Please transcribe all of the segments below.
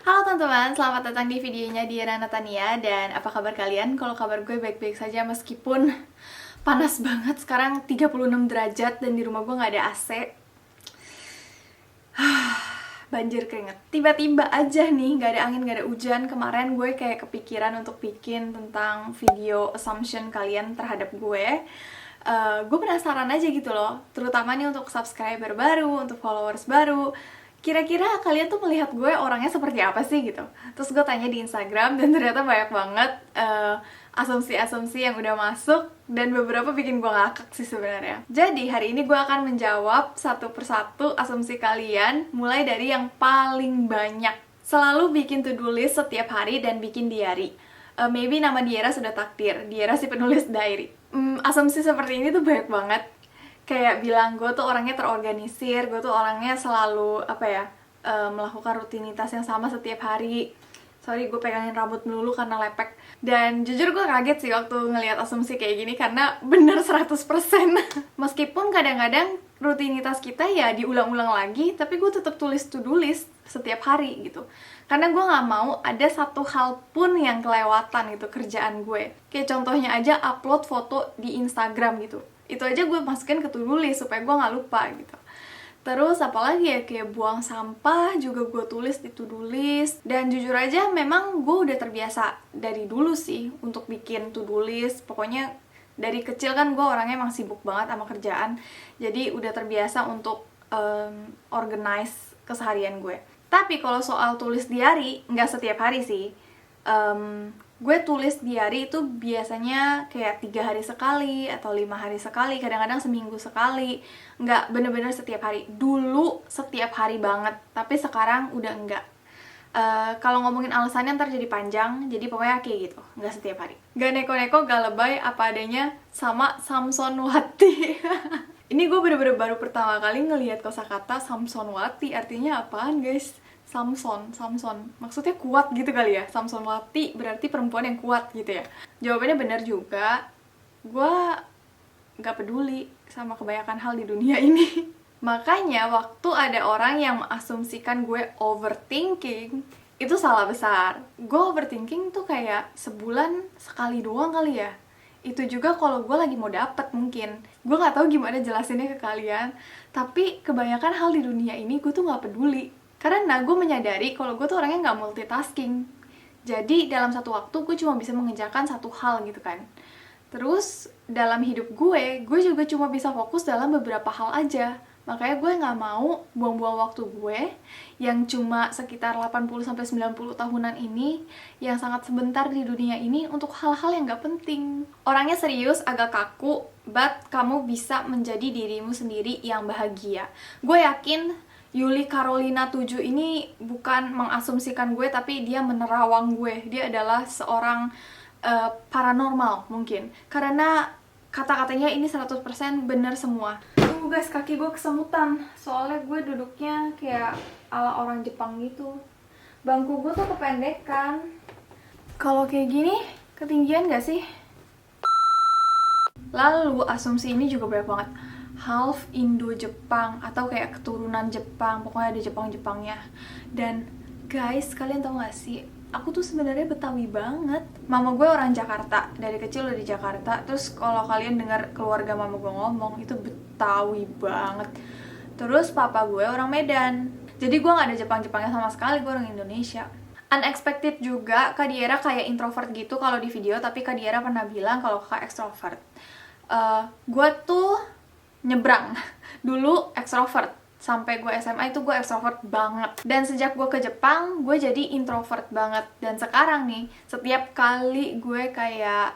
Halo teman-teman, selamat datang di videonya Diana Natania. Dan apa kabar kalian? Kalau kabar gue baik-baik saja meskipun panas banget. Sekarang 36 derajat dan di rumah gue nggak ada AC. Banjir keringet. Tiba-tiba aja nih, nggak ada angin, nggak ada hujan. Kemarin gue kayak kepikiran untuk bikin tentang video assumption kalian terhadap gue. Gue penasaran aja gitu loh, terutama nih untuk subscriber baru, untuk followers baru. Kira-kira kalian tuh melihat gue orangnya seperti apa sih gitu. Terus gue tanya di Instagram dan ternyata banyak banget asumsi-asumsi yang udah masuk dan beberapa bikin gue ngakak sih sebenarnya. Jadi hari ini gue akan menjawab satu persatu asumsi kalian, mulai dari yang paling banyak. Selalu bikin to-do list setiap hari dan bikin diary. Maybe nama Diera sudah takdir, Diera si penulis diary. Asumsi seperti ini tuh banyak banget. Kayak bilang gue tuh orangnya terorganisir, gue tuh orangnya selalu melakukan rutinitas yang sama setiap hari. Sorry, gue pegangin rambut melulu karena lepek. Dan jujur gue kaget sih waktu ngelihat asumsi kayak gini karena bener 100%. Meskipun kadang-kadang rutinitas kita ya diulang-ulang lagi, tapi gue tetap tulis to-do list setiap hari gitu. Karena gue gak mau ada satu hal pun yang kelewatan gitu kerjaan gue. Kayak contohnya aja upload foto di Instagram gitu. Itu aja gue masukin ke to-do list supaya gue gak lupa gitu. Terus apalagi ya, kayak buang sampah juga gue tulis di to-do list. Dan jujur aja memang gue udah terbiasa dari dulu sih untuk bikin to-do list. Pokoknya dari kecil kan gue orangnya emang sibuk banget sama kerjaan. Jadi udah terbiasa untuk organize keseharian gue. Tapi kalau soal tulis diary, nggak setiap hari sih. Gue tulis diary itu biasanya kayak 3 hari sekali atau 5 hari sekali, kadang-kadang seminggu sekali. Nggak bener-bener setiap hari. Dulu setiap hari banget, tapi sekarang udah enggak. Kalau ngomongin alasannya ntar jadi panjang, jadi pokoknya kayak gitu, nggak setiap hari. Gak neko-neko, gak lebay, apa adanya, sama Samsonwati. Ini gue bener-bener baru pertama kali ngelihat kosakata Samsonwati, artinya apaan guys? Samson. Maksudnya kuat gitu kali ya? Samsonwati berarti perempuan yang kuat gitu ya? Jawabannya benar juga. Gue gak peduli sama kebanyakan hal di dunia ini. Makanya waktu ada orang yang mengasumsikan gue overthinking, itu salah besar. Gue overthinking tuh kayak sebulan sekali doang kali ya. Itu juga kalau gue lagi mau dapet mungkin. Gue gak tahu gimana jelasinnya ke kalian. Tapi kebanyakan hal di dunia ini gue tuh gak peduli. Karena gue menyadari kalau gue tuh orangnya gak multitasking. Jadi dalam satu waktu gue cuma bisa mengerjakan satu hal gitu kan. Terus dalam hidup gue juga cuma bisa fokus dalam beberapa hal aja. Makanya gue gak mau buang-buang waktu gue yang cuma sekitar 80-90 tahunan ini, yang sangat sebentar di dunia ini, untuk hal-hal yang gak penting. Orangnya serius, agak kaku, but kamu bisa menjadi dirimu sendiri yang bahagia. Gue yakin Yuli Carolina 7 ini bukan mengasumsikan gue, tapi dia menerawang gue. Dia adalah seorang paranormal mungkin. Karena kata-katanya ini 100% benar semua. Tuh guys, kaki gue kesemutan. Soalnya gue duduknya kayak ala orang Jepang gitu. Bangku gue tuh kependekan. Kalau kayak gini, ketinggian gak sih? Lalu asumsi ini juga banyak banget. Half Indo-Jepang atau kayak keturunan Jepang, pokoknya ada Jepang-Jepangnya. Dan guys, kalian tau gak sih, aku tuh sebenarnya Betawi banget. Mama gue orang Jakarta, dari kecil udah di Jakarta. Terus kalau kalian dengar keluarga mama gue ngomong, itu Betawi banget. Terus papa gue orang Medan. Jadi gue gak ada Jepang-Jepangnya sama sekali, gue orang Indonesia. Unexpected juga, Kak Diera kayak introvert gitu kalau di video, tapi Kak Diera pernah bilang kalau Kak extrovert. Gue tuh nyebrang. Dulu extrovert, sampai gue SMA itu gue extrovert banget. Dan sejak gue ke Jepang, gue jadi introvert banget. Dan sekarang nih, setiap kali gue kayak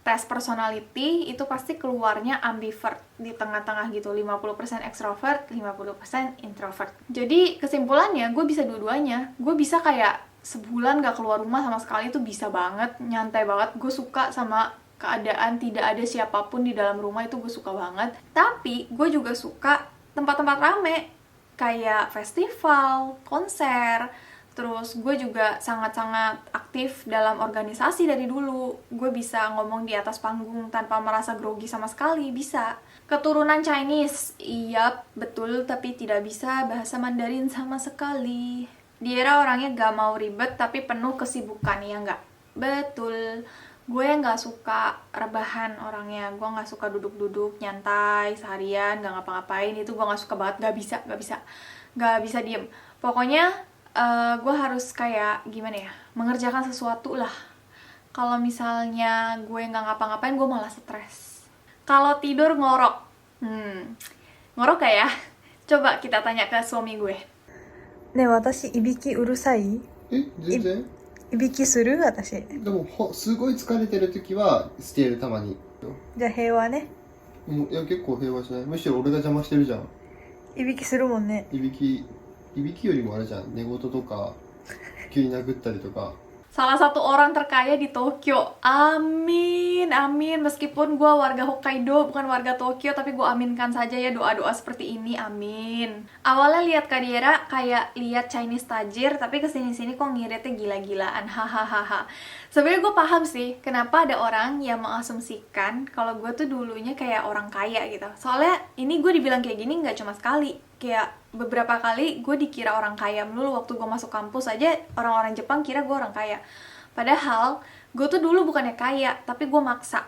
tes personality, itu pasti keluarnya ambivert di tengah-tengah gitu, 50% extrovert, 50% introvert. Jadi kesimpulannya, gue bisa dua-duanya. Gue bisa kayak sebulan gak keluar rumah sama sekali, itu bisa banget, nyantai banget. Gue suka sama keadaan tidak ada siapapun di dalam rumah, itu gue suka banget. Tapi gue juga suka tempat-tempat rame, kayak festival, konser. Terus gue juga sangat-sangat aktif dalam organisasi dari dulu. Gue bisa ngomong di atas panggung tanpa merasa grogi sama sekali, bisa. Keturunan Chinese, iya betul, tapi tidak bisa bahasa Mandarin sama sekali. Diera orangnya gak mau ribet tapi penuh kesibukan, ya nggak? Betul. Gue nggak suka rebahan orangnya. Gue nggak suka duduk-duduk nyantai seharian nggak ngapa-ngapain. Itu gue nggak suka banget. Nggak bisa diem. Pokoknya gue harus kayak gimana ya, mengerjakan sesuatu lah. Kalau misalnya gue nggak ngapa-ngapain, gue malah stres. Kalau tidur ngorok, ngorok gak ya? Coba kita tanya ke suami gue. ねえ、私いびきうるさい？全然。いびきする？私。でもすごい疲れてる時はしている、たまに。じゃあ平和ね。いや結構平和じゃない。むしろ俺が邪魔してるじゃん。いびきするもんね。いびきよりもあれじゃん、寝言とか急に殴ったりとか。 Salah satu orang terkaya di Tokyo. Amin, amin. Meskipun gue warga Hokkaido, bukan warga Tokyo, tapi gue aminkan saja ya doa-doa seperti ini. Amin. Awalnya lihat Kak Diera kayak lihat Chinese tajir, tapi kesini-sini kok ngiritnya gila-gilaan. Hahaha. Sebenarnya gue paham sih kenapa ada orang yang mengasumsikan kalau gue tuh dulunya kayak orang kaya gitu. Soalnya ini gue dibilang kayak gini nggak cuma sekali. Kayak beberapa kali gue dikira orang kaya melulu. Waktu gue masuk kampus aja orang-orang Jepang kira gue orang kaya. Padahal gue tuh dulu bukannya kaya, tapi gue maksa.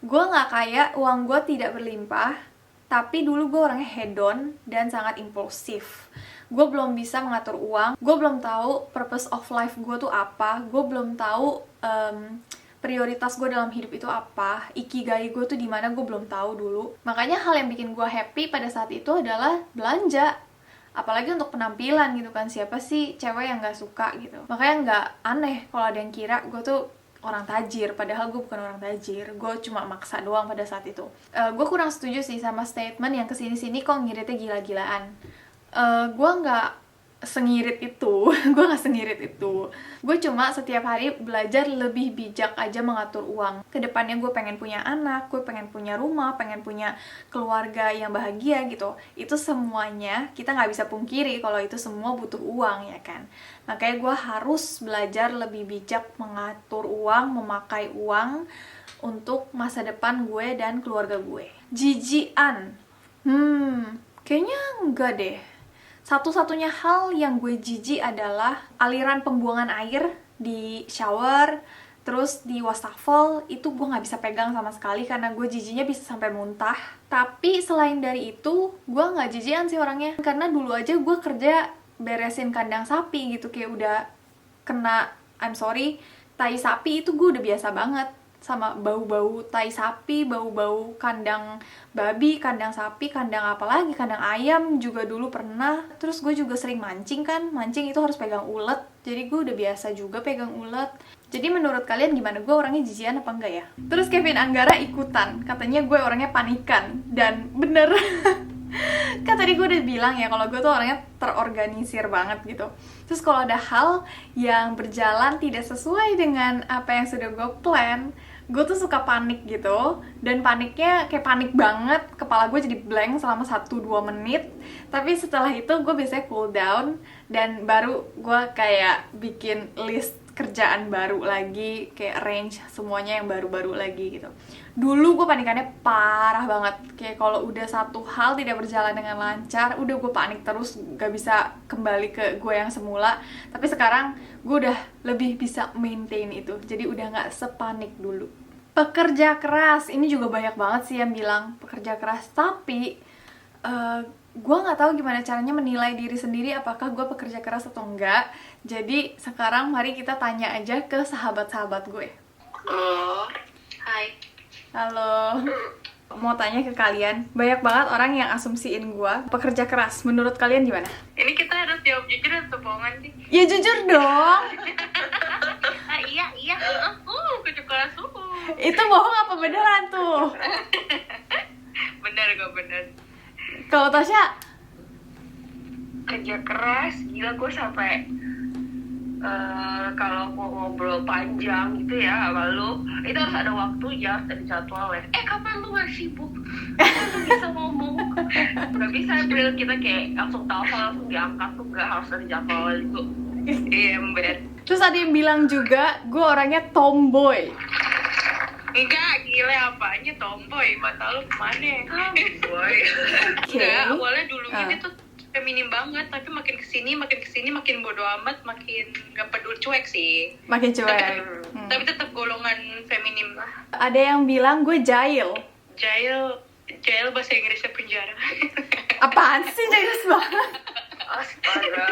Gue gak kaya, uang gue tidak berlimpah, tapi dulu gue orangnya hedon dan sangat impulsif. Gue belum bisa mengatur uang, gue belum tahu purpose of life gue tuh apa, gue belum tahu prioritas gue dalam hidup itu apa, ikigai gue tuh di mana gue belum tahu dulu. Makanya hal yang bikin gue happy pada saat itu adalah belanja. Apalagi untuk penampilan gitu kan, siapa sih cewek yang gak suka gitu. Makanya gak aneh kalau ada yang kira gue tuh orang tajir, padahal gue bukan orang tajir. Gue cuma maksa doang pada saat itu. Gue kurang setuju sih sama statement yang kesini-sini kok ngiritnya gila-gilaan. Gue gak sengirit itu. Gue cuma setiap hari belajar lebih bijak aja mengatur uang. Kedepannya gue pengen punya anak, gue pengen punya rumah, pengen punya keluarga yang bahagia gitu. Itu semuanya kita nggak bisa pungkiri kalau itu semua butuh uang, ya kan. Makanya gue harus belajar lebih bijak mengatur uang, memakai uang untuk masa depan gue dan keluarga gue. Jijian, kayaknya enggak deh. Satu-satunya hal yang gue jijik adalah aliran pembuangan air di shower, terus di wastafel, itu gue gak bisa pegang sama sekali karena gue jijiknya bisa sampai muntah. Tapi selain dari itu, gue gak jijikan sih orangnya. Karena dulu aja gue kerja beresin kandang sapi gitu, kayak udah kena, I'm sorry, tai sapi itu gue udah biasa banget. Sama bau-bau tai sapi, bau-bau kandang babi, kandang sapi, kandang apa lagi, kandang ayam juga dulu pernah. Terus gue juga sering mancing kan, mancing itu harus pegang ulet, jadi gue udah biasa juga pegang ulet. Jadi menurut kalian gimana, gue orangnya jijian apa enggak ya? Terus Kevin Anggara ikutan, katanya gue orangnya panikan, dan bener. Kan tadi gue udah bilang ya kalau gue tuh orangnya terorganisir banget gitu. Terus kalau ada hal yang berjalan tidak sesuai dengan apa yang sudah gue plan, gue tuh suka panik gitu. Dan paniknya kayak panik banget, kepala gue jadi blank selama 1-2 menit. Tapi setelah itu gue biasanya cool down, dan baru gue kayak bikin list kerjaan baru lagi, kayak range semuanya yang baru-baru lagi gitu. Dulu gue panikannya parah banget, kayak kalau udah satu hal tidak berjalan dengan lancar, udah gue panik terus, gak bisa kembali ke gue yang semula. Tapi sekarang gue udah lebih bisa maintain itu, jadi udah gak sepanik dulu. Pekerja keras, ini juga banyak banget sih yang bilang pekerja keras, tapi gue nggak tahu gimana caranya menilai diri sendiri apakah gue pekerja keras atau enggak. Jadi sekarang mari kita tanya aja ke sahabat-sahabat gue. Halo, hai. Halo, mau tanya ke kalian, banyak banget orang yang asumsiin gue pekerja keras. Menurut kalian gimana? Ini kita harus jawab jujur atau bohongan sih? Ya jujur dong. Iya. Kerja keras. Itu bohong apa beneran tuh? Bener kok, bener. Kalau Tasya? Kerja keras, gila gue sampai kalau mau ngobrol panjang gitu ya sama lu, itu harus ada waktunya, harus ada jadwalnya. Kapan lu gak sibuk? Kapan lu bisa ngomong? Gak bisa April, kita kayak langsung telepon, langsung diangkat tuh, gak harus ada jadwal gitu. Iya, mbak. Terus ada yang bilang juga gue orangnya tomboy. Enggak, gila apanya tomboy, mata lu kemana? Tomboy. Enggak, awalnya dulu ini tuh feminim banget, tapi makin kesini makin bodo amat, makin gak peduli, cuek sih. Makin cuek. Tapi tetap golongan feminim lah. Ada yang bilang gue jahil. Jail bahasa Inggrisnya penjara. Apaan sih jahil banget? Astaga.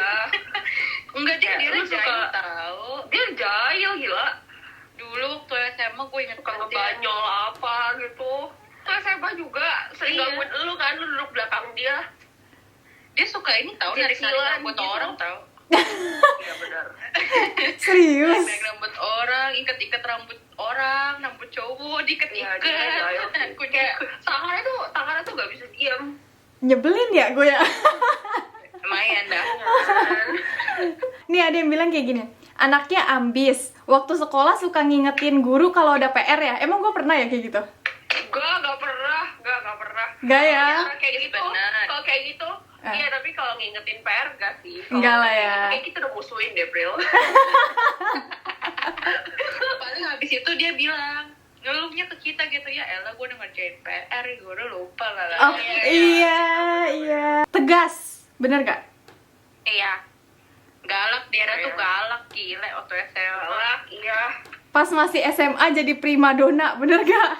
Enggak, dia Ya, lu suka jahil tahu. Dia jahil gila. Dulu waktu SMA gue inget Suka banget dia. ngebanyol apa gitu. Terus SMA juga sering Iya. gangguin lu kan, lu duduk belakang dia. Dia suka ini tahu narik Cicilan rambut gitu. orang tahu. Iya benar. Serius? Narik rambut orang, ikat rambut orang, rambut cowok Iya, dia jahil diikat-ikat. sih. Aku Kayak tangannya tuh gak bisa diam. Nyebelin ya gue ya? lumayan dah. Nih ada yang bilang kayak gini, anaknya ambis, waktu sekolah suka ngingetin guru kalau ada PR ya. Emang gue pernah ya kayak gitu? Gak pernah. Gak ya? Kalau kayak gitu, Benar. kalau kayak gitu, iya tapi kalau ngingetin PR gak sih? Kalau Enggak lah ya. Kayak kita udah musuhin deh, Bril. Paling habis itu dia bilang, ngeluhnya ke kita gitu, ya elah gue udah ngerjain PR, gue udah lupa lah. Oh iya. Tegas, bener gak? Iya. Galak, dia tuh Iya. galak, gile waktu SMA. Galak, iya. Pas masih SMA jadi primadona, bener gak?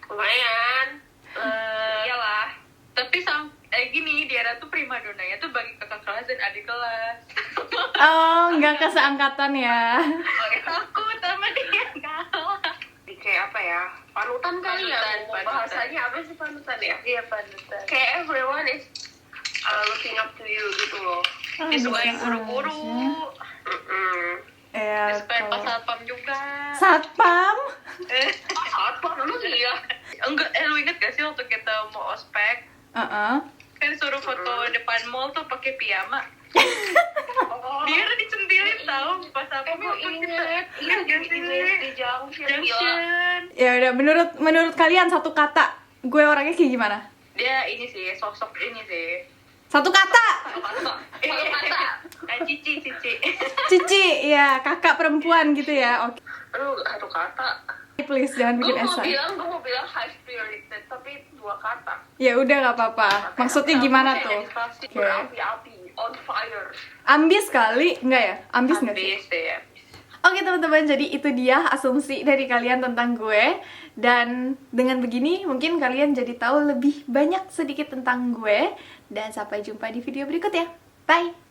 Lumayan. Iyalah. Tapi gini, dia tuh primadonanya tuh bagi kakak kelas dan adik kelas. Oh, nggak ke seangkatan ya? Takut sama dia, galak. Kayak apa ya? Panutan kali ya? Panutan. Bahasanya apa sih panutan ya? Iya, panutan. Kayak everyone is looking up to you gitu loh. Disukain guru-guru. Ya, Disukain pas kalau satpam juga. satpam? Apa lu sih ya? Enggak, lu inget gak sih waktu kita mau ospek? Kan suruh foto depan mall tuh pakai piyama. Biar dicentilin tahu pas apa waktu kita. Iya, Kan di junction. junction. Ya udah, menurut kalian satu kata, gue orangnya kayak gimana? Dia ini sih, sosok ini sih. Satu kata, Cici. Cici, ya kakak perempuan gitu ya. Oke, Aduh, satu kata. please jangan Gue bikin mau esai. bilang high spirited, tapi dua kata. Ya udah nggak apa-apa. Maksudnya gimana tuh? Oke. Berapi-api, on fire. Ambis kali, enggak ya? Ambis nggak sih? Habis deh ya. Oke teman-teman, jadi itu dia asumsi dari kalian tentang gue. Dan dengan begini mungkin kalian jadi tahu lebih banyak sedikit tentang gue. Dan sampai jumpa di video berikutnya. Bye!